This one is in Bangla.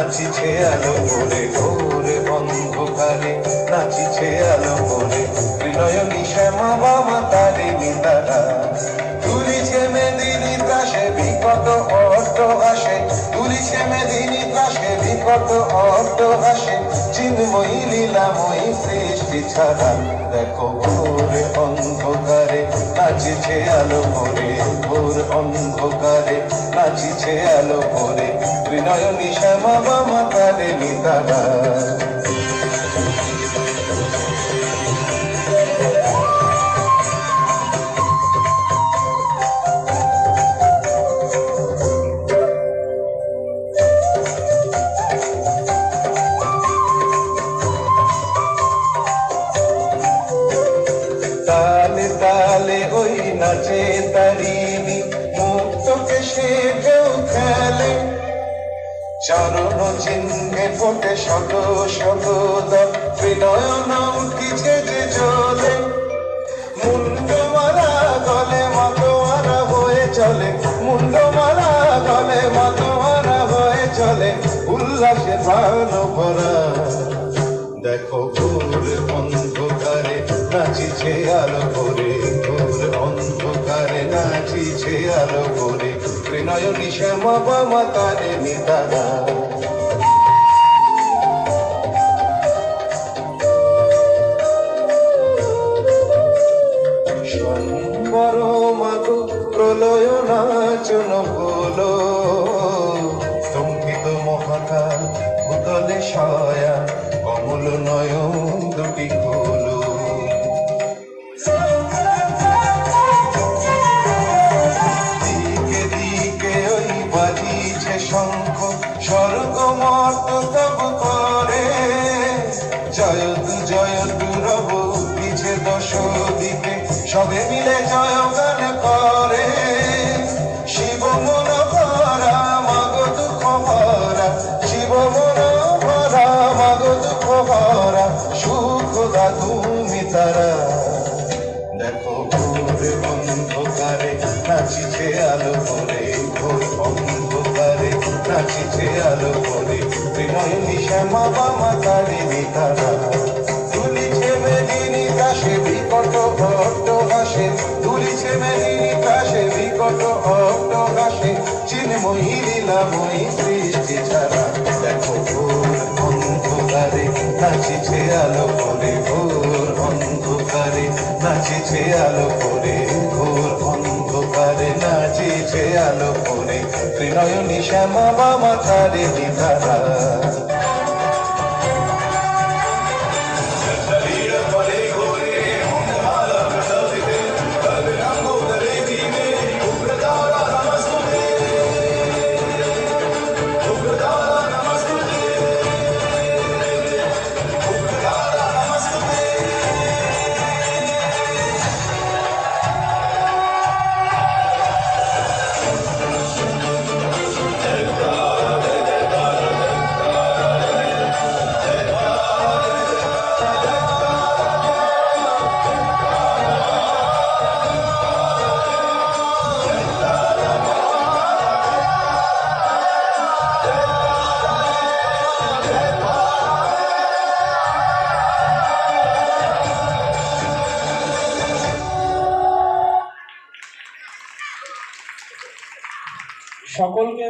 নাচিছে আলো করে ঘোর অন্ধকারে, নাচিছে আলো করে ত্রিনয়নী শ্যামা বামা তারিণী তারা। তুলিছে মেদিনী ত্রাসে বিকট অট্টহাসে, তুলিছে মেদিনী ত্রাসে বিকট অট্টহাসে, চিন্ময়ী লীলাময়ী সৃষ্টি ছাড়া। দেখো ঘোর অন্ধকারে নাচিছে আলো করে, ঘোর অন্ধকারে নাচিছে আলো করে ত্রিনয়নী শ্যামা বামা তারিণী তারা। তালে তালে ওই নাচে তারিণী, মুক্তকে সে কেউ খেলে, চরণ চিহ্নে ফোটে শত শত দল, ত্রিনয়ন উঠিছে যে জ্বলে। মুন্ডমালা গলে মাতোয়ারা হয়ে চলে, মুন্ডমালা গলে মাতোয়ারা হয়ে চলে, উল্লাসে প্রাণ ভরা। দেখো ঘোর অন্ধকারে নাচিছে আলো করে, ঘোর অন্ধকারে নাচিছে আলো করে ত্রিনয়নী শ্যামা বামা তারিণী তারা। সম্বর মাগো প্রলয় নাচন হলো, স্তম্ভিত মহাকাল ভূতলে সয়া, কমল নয়ন দুটি খোলো। দিকে দিকে ওই বাজিছে শঙ্খ, স্বর্গ মর্ত তব করে, জয়তু জয়তু রব উঠিছে দশ দিকে, সবে মিলে জয় গান করে। শিব মন ভরা মাগো দুঃখ ভরা, শিব মন ভরা মাগো দুঃখ ভরা, সুখ দা তুমি তারা। দেখো ঘোর অন্ধকারে নাচিছে আলো করে, ঘোর অন্ধকারে নাচিছে আলো করে ত্রিনয়নী শ্যামা বামা তারিণী তারা। তুলিছে মেদিনী ত্রাসে বিকট অট্টহাসে, তুলিছে মেদিনী ত্রাসে বিকট অট্টহাসে, চিন্ময়ী লীলাময়ী সৃষ্টি ছাড়া। দেখো ঘোর অন্ধকারে নাচিছে আলো করে, ঘোর অন্ধকারে নাচিছে আলো করে, ঘোর অন্ধকারে নাচিছে আলো করে ত্রিনয়নী শ্যামা বামা তারিণী তারা। সকলকে